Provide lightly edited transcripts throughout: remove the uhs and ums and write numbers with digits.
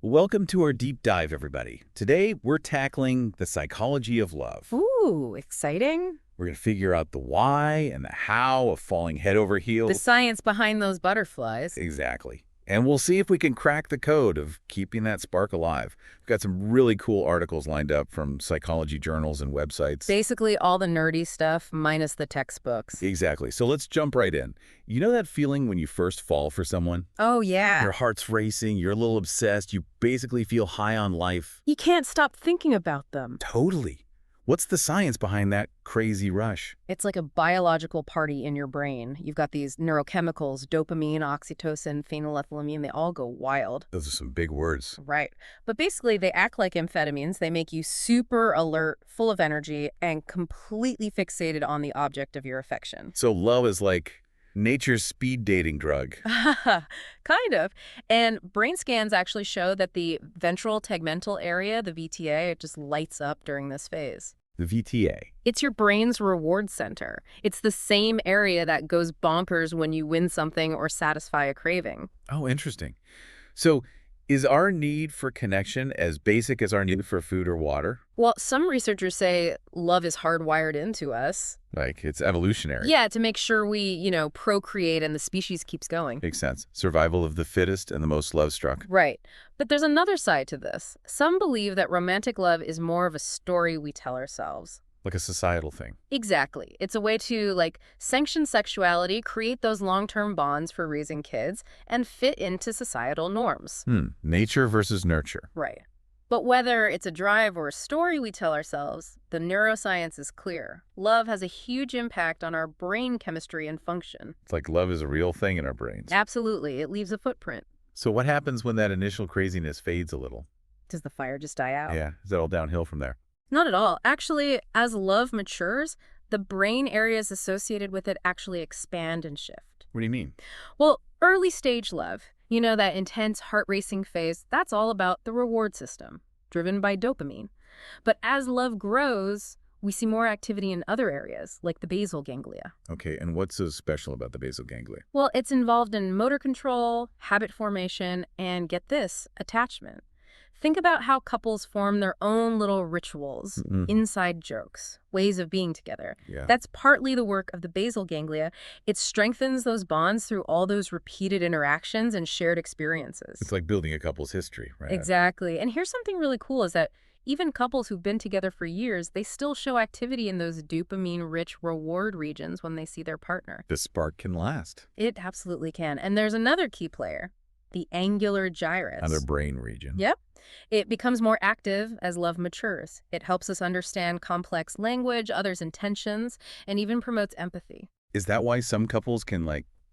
Welcome to our deep dive, everybody. Today, we're tackling the psychology of love. Ooh, exciting. We're going to figure out the why and the how of falling head over The heels. science behind those butterflies. Exactly. And we'll see if we can crack the code of keeping that spark alive. We've got some really cool articles lined up from psychology journals and websites. Basically all the nerdy stuff minus the textbooks. Exactly. So let's jump right in. You know that feeling when you first fall for someone? Oh, yeah. Your heart's racing, you're a little obsessed, you basically feel high on life. You can't stop thinking about them. Totally. What's the science behind that crazy rush? It's like a biological party in your brain. You've got these neurochemicals, dopamine, oxytocin, phenylethylamine, they all go wild. Those are some big words. Right. But basically, they act like amphetamines. They make you super alert, full of energy, and completely fixated on the object of your affection. So love is like nature's speed dating drug. Kind of. And brain scans actually show that the ventral tegmental area, the VTA, it just lights up during this phase. The VTA. It's your brain's reward center. It's the same area that goes bonkers when you win something or satisfy a craving. Oh, interesting. So is our need for connection as basic as our need for food or water? Well, some researchers say love is hardwired into us. Like it's evolutionary. Yeah, to make sure we, procreate and the species keeps going. Makes sense. Survival of the fittest and the most love-struck. Right. But there's another side to this. Some believe that romantic love is more of a story we tell ourselves. Like a societal thing. Exactly. It's a way to, sanction sexuality, create those long-term bonds for raising kids, and fit into societal norms. Nature versus nurture. Right. But whether it's a drive or a story we tell ourselves, the neuroscience is clear. Love has a huge impact on our brain chemistry and function. It's like love is a real thing in our brains. Absolutely. It leaves a footprint. So what happens when that initial craziness fades a little? Does the fire just die out? Yeah, is that all downhill from there? Not at all. Actually, as love matures, the brain areas associated with it actually expand and shift. What do you mean? Well, early stage love, that intense heart-racing phase, that's all about the reward system, driven by dopamine. But as love grows, we see more activity in other areas, like the basal ganglia. Okay, and what's so special about the basal ganglia? Well, it's involved in motor control, habit formation, and get this, attachment. Think about how couples form their own little rituals, inside jokes, ways of being together. Yeah. That's partly the work of the basal ganglia. It strengthens those bonds through all those repeated interactions and shared experiences. It's like building a couple's history, right? Exactly. And here's something really cool is that even couples who've been together for years, they still show activity in those dopamine-rich reward regions when they see their partner. The spark can last. It absolutely can. And there's another key player, the angular gyrus. Another brain region. Yep. It becomes more active as love matures. It helps us understand complex language, others' intentions, and even promotes empathy. Is that why some couples can,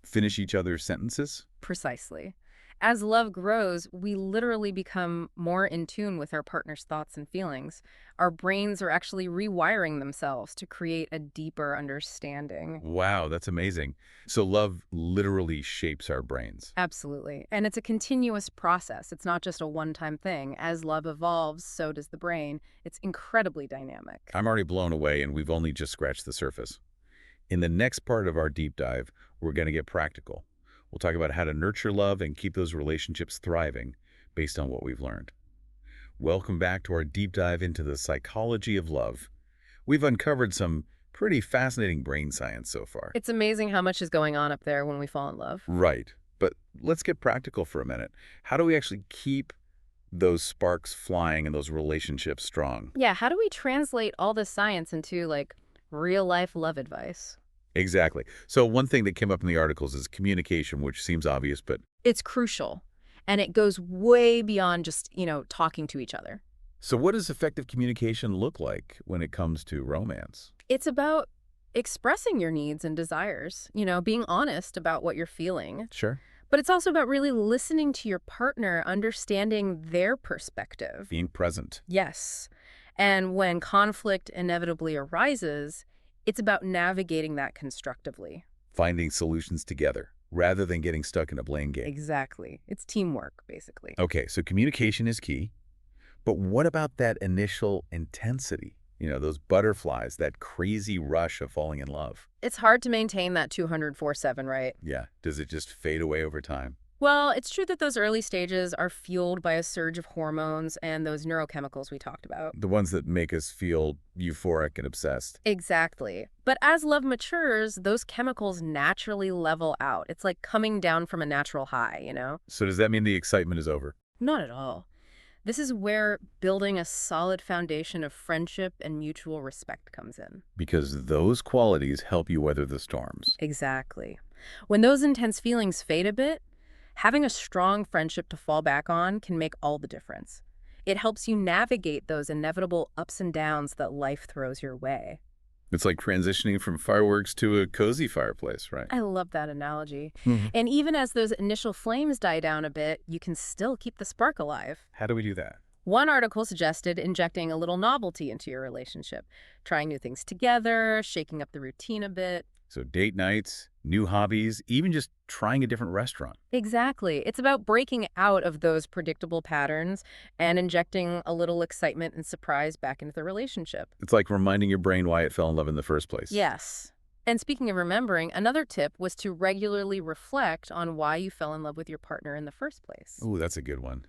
finish each other's sentences? Precisely. As love grows, we literally become more in tune with our partner's thoughts and feelings. Our brains are actually rewiring themselves to create a deeper understanding. Wow, that's amazing. So love literally shapes our brains. Absolutely. And it's a continuous process. It's not just a one-time thing. As love evolves, so does the brain. It's incredibly dynamic. I'm already blown away, and we've only just scratched the surface. In the next part of our deep dive, we're going to get practical. We'll talk about how to nurture love and keep those relationships thriving based on what we've learned. Welcome back to our deep dive into the psychology of love. We've uncovered some pretty fascinating brain science so far. It's amazing how much is going on up there when we fall in love. Right. But let's get practical for a minute. How do we actually keep those sparks flying and those relationships strong? Yeah, how do we translate all this science into, real-life love advice? Exactly. So one thing that came up in the articles is communication, which seems obvious, but It's crucial, and it goes way beyond just, talking to each other. so what does effective communication look like when it comes to romance? It's about expressing your needs and desires, being honest about what you're feeling. Sure. But it's also about really listening to your partner, understanding their perspective. Being present. Yes. And when conflict inevitably arises, it's about navigating that constructively. Finding solutions together rather than getting stuck in a blame game. Exactly. It's teamwork, basically. Okay, so communication is key. But what about that initial intensity? Those butterflies, that crazy rush of falling in love. It's hard to maintain that 204/7, right? Yeah. Does it just fade away over time? Well, it's true that those early stages are fueled by a surge of hormones and those neurochemicals we talked about. The ones that make us feel euphoric and obsessed. Exactly. But as love matures, those chemicals naturally level out. It's like coming down from a natural high, you know? So does that mean the excitement is over? Not at all. This is where building a solid foundation of friendship and mutual respect comes in. Because those qualities help you weather the storms. Exactly. When those intense feelings fade a bit, having a strong friendship to fall back on can make all the difference. It helps you navigate those inevitable ups and downs that life throws your way. It's like transitioning from fireworks to a cozy fireplace, right? I love that analogy. Mhm. And even as those initial flames die down a bit, you can still keep the spark alive. How do we do that? One article suggested injecting a little novelty into your relationship, trying new things together, shaking up the routine a bit. So date nights, new hobbies, even just trying a different restaurant. Exactly. It's about breaking out of those predictable patterns and injecting a little excitement and surprise back into the relationship. It's like reminding your brain why it fell in love in the first place. Yes. And speaking of remembering, another tip was to regularly reflect on why you fell in love with your partner in the first place. Ooh, that's a good one.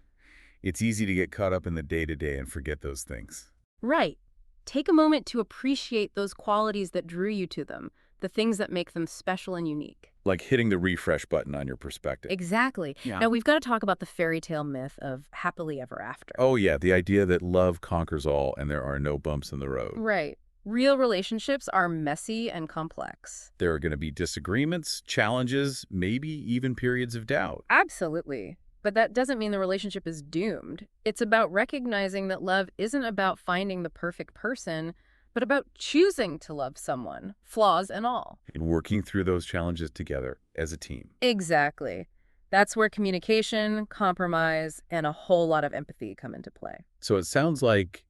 It's easy to get caught up in the day-to-day and forget those things. Right. Take a moment to appreciate those qualities that drew you to them, the things that make them special and unique. Like hitting the refresh button on your perspective. Exactly. Yeah. Now, we've got to talk about the fairy tale myth of happily ever after. Oh yeah, the idea that love conquers all and there are no bumps in the road. Right. Real relationships are messy and complex. There are going to be disagreements, challenges, maybe even periods of doubt. Absolutely. But that doesn't mean the relationship is doomed. It's about recognizing that love isn't about finding the perfect person, but about choosing to love someone, flaws and all. And working through those challenges together as a team. Exactly. That's where communication, compromise, and a whole lot of empathy come into play. So it sounds like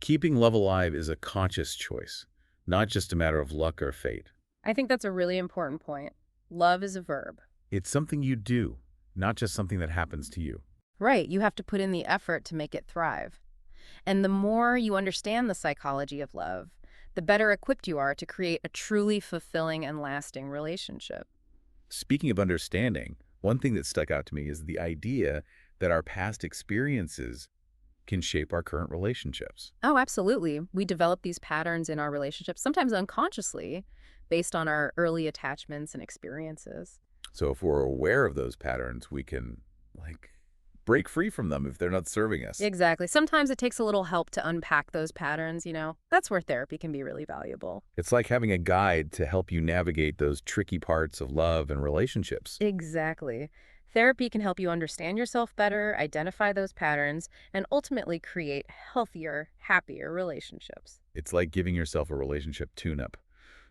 keeping love alive is a conscious choice, not just a matter of luck or fate. I think that's a really important point. Love is a verb. It's something you do, not just something that happens to you. Right, you have to put in the effort to make it thrive. And the more you understand the psychology of love, the better equipped you are to create a truly fulfilling and lasting relationship. Speaking of understanding, one thing that stuck out to me is the idea that our past experiences can shape our current relationships. Oh, absolutely. We develop these patterns in our relationships, sometimes unconsciously, based on our early attachments and experiences. So if we're aware of those patterns, we can, break free from them if they're not serving us. Exactly. Sometimes it takes a little help to unpack those patterns, you know. That's where therapy can be really valuable. It's like having a guide to help you navigate those tricky parts of love and relationships. Exactly. Therapy can help you understand yourself better, identify those patterns, and ultimately create healthier, happier relationships. It's like giving yourself a relationship tune-up.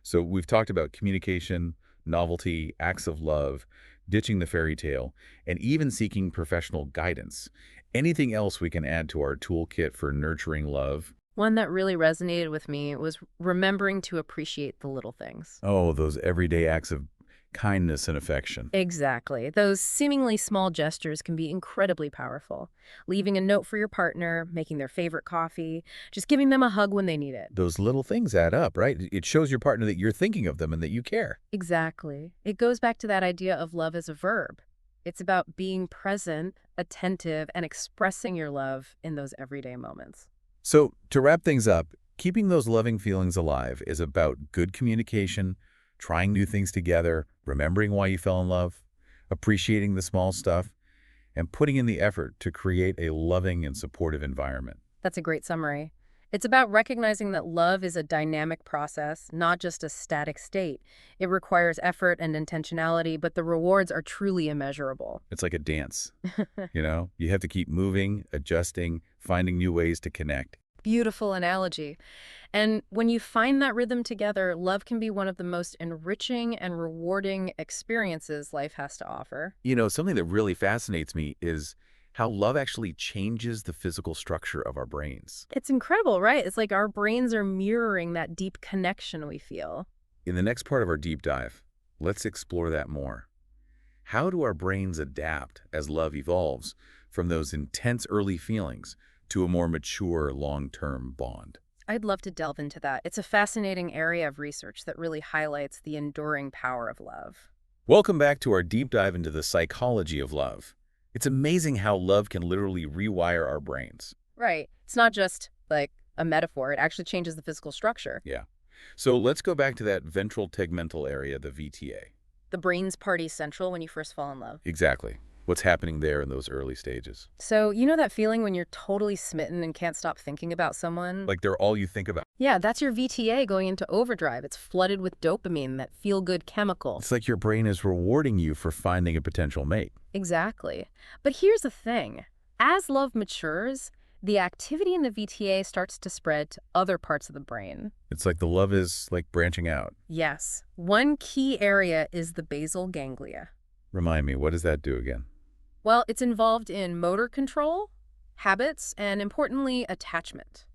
So we've talked about communication, novelty, acts of love, ditching the fairy tale, and even seeking professional guidance. Anything else we can add to our toolkit for nurturing love? One that really resonated with me was remembering to appreciate the little things. Oh, those everyday acts of kindness and affection. Exactly. Those seemingly small gestures can be incredibly powerful. Leaving a note for your partner, making their favorite coffee, just giving them a hug when they need it. Those little things add up, right? It shows your partner that you're thinking of them and that you care. Exactly. It goes back to that idea of love as a verb. It's about being present, attentive, and expressing your love in those everyday moments. So to wrap things up, keeping those loving feelings alive is about good communication, trying new things together, remembering why you fell in love, appreciating the small stuff, and putting in the effort to create a loving and supportive environment. That's a great summary. It's about recognizing that love is a dynamic process, not just a static state. It requires effort and intentionality, but the rewards are truly immeasurable. It's like a dance, You have to keep moving, adjusting, finding new ways to connect. Beautiful analogy. And when you find that rhythm together, love can be one of the most enriching and rewarding experiences life has to offer. Something that really fascinates me is how love actually changes the physical structure of our brains. It's incredible, right? It's like our brains are mirroring that deep connection we feel. In the next part of our deep dive, let's explore that more. How do our brains adapt as love evolves from those intense early feelings to a more mature long-term bond? I'd love to delve into that. It's a fascinating area of research that really highlights the enduring power of love. Welcome back to our deep dive into the psychology of love. It's amazing how love can literally rewire our brains. Right. It's not just like a metaphor. It actually changes the physical structure. Yeah. So let's go back to that ventral tegmental area, the VTA. The brain's party central when you first fall in love. Exactly. What's happening there in those early stages? So, you know that feeling when you're totally smitten and can't stop thinking about someone? Like they're all you think about. Yeah, that's your VTA going into overdrive. It's flooded with dopamine, that feel-good chemical. It's like your brain is rewarding you for finding a potential mate. Exactly. But here's the thing. As love matures, the activity in the VTA starts to spread to other parts of the brain. It's like the love is like branching out. Yes. One key area is the basal ganglia. Remind me, what does that do again? Well, it's involved in motor control, habits, and importantly, attachment.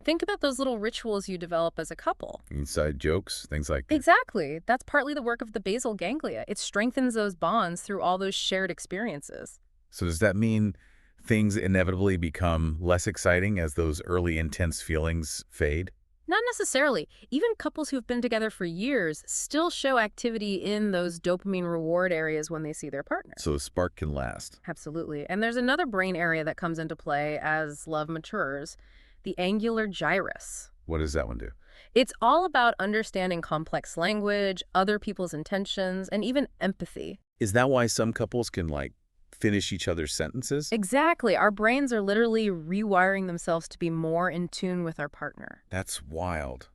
Think about those little rituals you develop as a couple. Inside jokes, things like that. Exactly. That's partly the work of the basal ganglia. It strengthens those bonds through all those shared experiences. So does that mean things inevitably become less exciting as those early intense feelings fade? Not necessarily. Even couples who've been together for years still show activity in those dopamine reward areas when they see their partner. So the spark can last. Absolutely. And there's another brain area that comes into play as love matures, the angular gyrus. What does that one do? It's all about understanding complex language, other people's intentions, and even empathy. Is that why some couples can, like, finish each other's sentences? Exactly. Our brains are literally rewiring themselves to be more in tune with our partner. That's wild.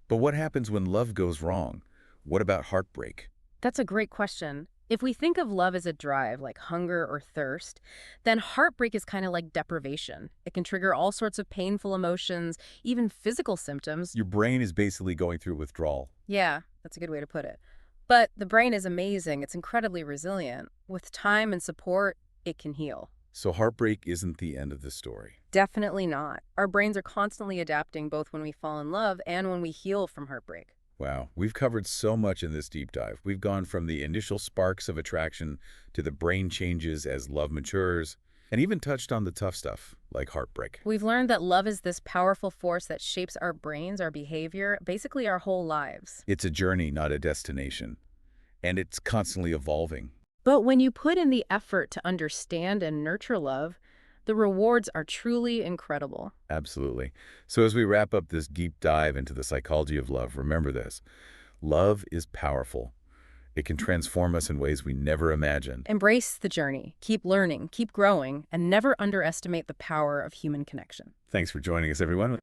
But what happens when love goes wrong? What about heartbreak? That's a great question. If we think of love as a drive, like hunger or thirst, then heartbreak is kind of like deprivation. It can trigger all sorts of painful emotions, even physical symptoms. Your brain is basically going through withdrawal. Yeah, that's a good way to put it. But the brain is amazing. It's incredibly resilient. With time and support, it can heal. So heartbreak isn't the end of the story. Definitely not. Our brains are constantly adapting both when we fall in love and when we heal from heartbreak. Wow, we've covered so much in this deep dive. We've gone from the initial sparks of attraction to the brain changes as love matures, and even touched on the tough stuff, like heartbreak. We've learned that love is this powerful force that shapes our brains, our behavior, basically our whole lives. It's a journey, not a destination, and it's constantly evolving. But when you put in the effort to understand and nurture love, the rewards are truly incredible. Absolutely. So as we wrap up this deep dive into the psychology of love, remember this. Love is powerful. It can transform us in ways we never imagined. Embrace the journey, keep learning, keep growing, and never underestimate the power of human connection. Thanks for joining us, everyone.